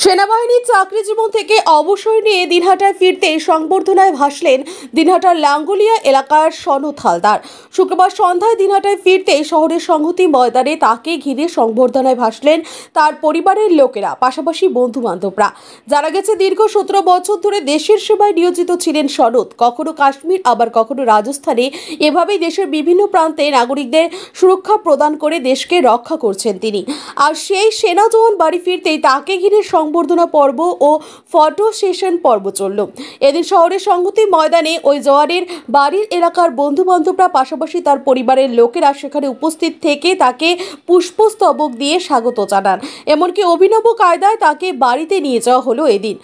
সেনাবাহিনীর চাকরি জীবন থেকে অবসর নিয়ে দিনহাটায় ফিরতে সংবর্ধনায় ভাসলেন দিনহাটার লাঙ্গুলিয়া এলাকার সনদ হালদার। শুক্রবার সন্ধ্যায় দিনহাটায় ফিরতে শহরের সংহতি ময়দানে তাকে ঘিরে সংবর্ধনায় ভাসলেন তার পরিবারের লোকেরা, পাশাপাশি বন্ধু বান্ধবরা। জানা গেছে, দীর্ঘ 17 বছর ধরে দেশের সেবায় নিয়োজিত ছিলেন সনদ। কখনো কাশ্মীর, আবার কখনো রাজস্থানে। এভাবেই দেশের বিভিন্ন প্রান্তে নাগরিকদের সুরক্ষা প্রদান করে দেশকে রক্ষা করছেন তিনি। আর সেই সেনা জওয়ান বাড়ি ফিরতেই তাকে ঘিরে সংবর্ধনা পর্ব ও ফটো সেশন পর্ব চলল। এদিন শহরের সংহতি ময়দানে ওই জওয়ানের বাড়ির এলাকার বন্ধু বান্ধবরা, পাশাপাশি তার পরিবারের লোকেরা সেখানে উপস্থিত থেকে তাকে পুষ্পস্তবক দিয়ে স্বাগত জানান। এমনকি অভিনব কায়দায় তাকে বাড়িতে নিয়ে যাওয়া হলো। এদিন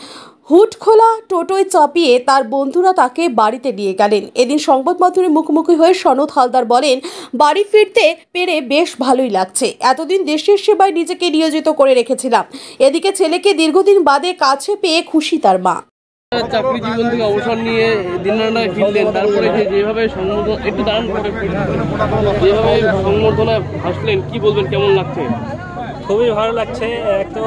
হুড খোলা টোটোয় চাপিয়ে তার বন্ধুরা তাকে বাড়িতে নিয়ে গেলেন। এদিন সংবাদ মাধ্যমের মুখোমুখি হয়ে সনদ হালদার বলেন, বাড়ি ফিরতে পেরে বেশ ভালোই লাগছে। এতদিন দেশের সেবায় নিজেকে নিয়োজিত করে রেখেছিলাম। এদিকে ছেলেকে দীর্ঘদিন বাদে কাছে পেয়ে খুশি তার মা। চাকরি জীবন থেকে অবসর নিয়ে দিনহাটায় ফিরলেন, তারপরে যেভাবে সংবর্ধনা আসলেন, কি বলবেন, কেমন লাগছে? খুবই ভালো লাগছে। এক তো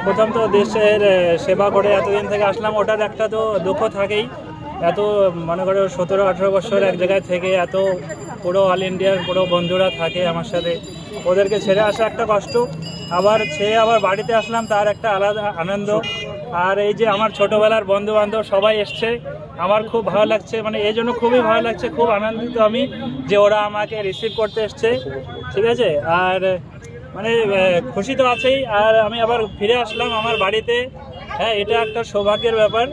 প্রথম তো দেশের সেবা করে এতদিন থেকে আসলাম, ওটার একটা তো দুঃখ থাকেই। এত মনে করো 17-18 বছর এক জায়গায় থেকে এত পুরো অল ইন্ডিয়ার পুরো বন্ধুরা থাকে আমার সাথে, ওদেরকে ছেড়ে আসা একটা কষ্ট। আবার বাড়িতে আসলাম, তার একটা আলাদা আনন্দ। আর এই যে আমার ছোটোবেলার বন্ধু বান্ধব সবাই এসছে, আমার খুব ভালো লাগছে। মানে এই জন্য খুবই ভালো লাগছে, খুব আনন্দিত আমি যে ওরা আমাকে রিসিভ করতে এসছে, ঠিক আছে। আর মানে খুশি তো আছেই। আর আমি আবার ফিরে আসলাম আমার বাড়িতে, হ্যাঁ, এটা একটা সৌভাগ্যের ব্যাপার।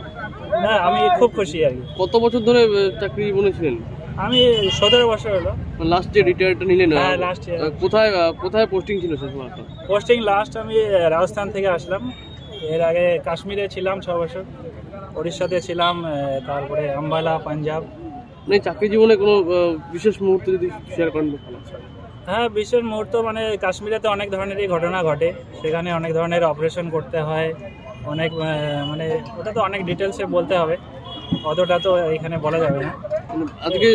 হ্যাঁ, আমি খুব খুশি আর কি। কত বছর ধরে চাকরি জীবনে ছিলেন? আমি 17 বছর হলো। লাস্ট যে রিটায়ারটা নিলেন, হ্যাঁ, লাস্ট ইয়ার। কোথায় পোস্টিং ছিল শেষ? পোস্টিং লাস্ট আমি রাজস্থান থেকে আসলাম। এর আগে কাশ্মীরে ছিলাম 6 বছর, উড়িষ্যাতে ছিলাম, তারপরে আম্বালা, পাঞ্জাব। মানে চাকরি জীবনে কোনো বিশেষ মুহূর্ত যদি শেয়ার করেন? হ্যাঁ, বিশেষ মুহূর্ত মানে কাশ্মীরেতে অনেক ধরনেরই ঘটনা ঘটে। সেখানে অনেক ধরনের অপারেশন করতে হয়, অনেক মানে ওটা তো অনেক ডিটেলসে বলতে হবে, অতটা তো এখানে বলা যাবে না। আজকে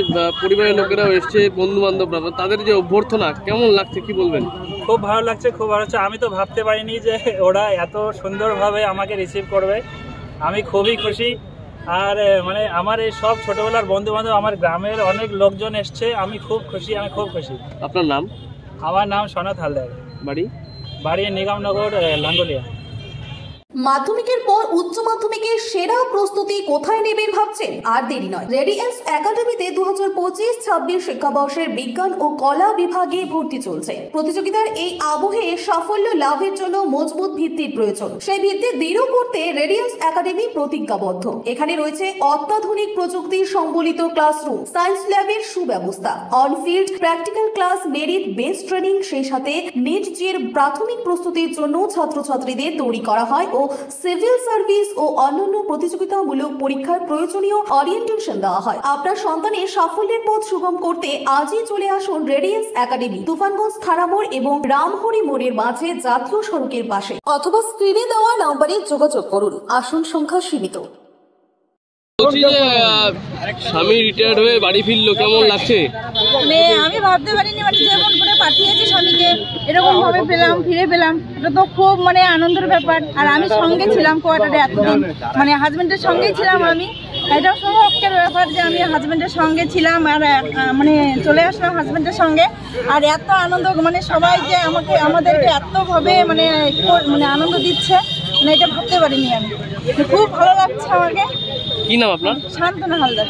পরিবারের লোকেরাও এসছে, বন্ধু বান্ধবরা, তাদের যে অভ্যর্থনা কেমন লাগছে, কি বলবেন? খুব ভালো লাগছে, খুব ভালো লাগছে। আমি তো ভাবতে পারিনি যে ওরা এত সুন্দরভাবে আমাকে রিসিভ করবে। আমি খুবই খুশি। আর মানে আমার এই সব ছোটবেলার বন্ধু বান্ধব, আমার গ্রামের অনেক লোকজন এসছে, আমি খুব খুশি। আপনার নাম? আমার নাম সনদ হালদার। বাড়ি নিগমনগর, লাঙ্গুলিয়া। মাধ্যমিকের পর উচ্চ মাধ্যমিকের সেরা প্রস্তুতি কোথায় নেবেন ভাবছেন? আর দেরি নয়, রেডিয়েন্স একাডেমিতে 2025-26 শিক্ষাবর্ষের বিজ্ঞান ও কলা বিভাগে ভর্তি চলছে। প্রতিযোগিতার এই আবহে সাফল্য লাভের জন্য মজবুত ভিত্তির প্রয়োজন। সেই ভিত্তি দৃঢ় করতে রেডিয়েন্স একাডেমি প্রতিজ্ঞাবদ্ধ। এখানে রয়েছে অত্যাধুনিক প্রযুক্তি সম্বলিত ক্লাসরুম, সায়েন্স ল্যাবের সুব্যবস্থা, on-field practical class, merit base training. সেই সাথে নিট জির প্রাথমিক প্রস্তুতির জন্য ছাত্রছাত্রীদের তৈরি করা হয় ও সিভিল সার্ভিস ও অন্যান্য প্রতিযোগিতামূলক পরীক্ষার প্রয়োজনীয় ওরিয়েন্টেশন দেওয়া হয়। আপনার সন্তানের সাফল্যের পথ সুগম করতে আজই চলে আসুন রেডিয়েন্স একাডেমি, তুফানগঞ্জ থানামোড় এবং রামহরি মোড়ের মাঝে, জাতীয় সড়কের পাশে। অথবা স্ক্রিনে দেওয়া নম্বরে যোগাযোগ করুন। আসন সংখ্যা সীমিত। বলছি যে স্বামী রিটায়ার্ড হয়ে বাড়ি ফিরলো, কেমন লাগছে? মানে আমি ভাবতে পারিনি, মানে যেমন করে পাঠিয়েছি স্বামীকে, এরকম ভাবে ফিরে পেলাম। এটা তো খুব মানে আনন্দের ব্যাপার। আর আমি সঙ্গে ছিলাম কোয়ার্টারে এতদিন, মানে হাজবেন্ডের সঙ্গেই ছিলাম আমি। এটাও সৌভাগ্যের ব্যাপার যে আমি হাজবেন্ডের সঙ্গে ছিলাম আর মানে চলে আসলাম হাজবেন্ডের সঙ্গে। আর এত আনন্দ, মানে সবাই যে আমাদেরকে এতভাবে মানে আনন্দ দিচ্ছে, মানে এটা ভাবতে পারিনি আমি। খুব ভালো লাগছে আমাকে। কি নাম আপনার? শান্তনা হালদার।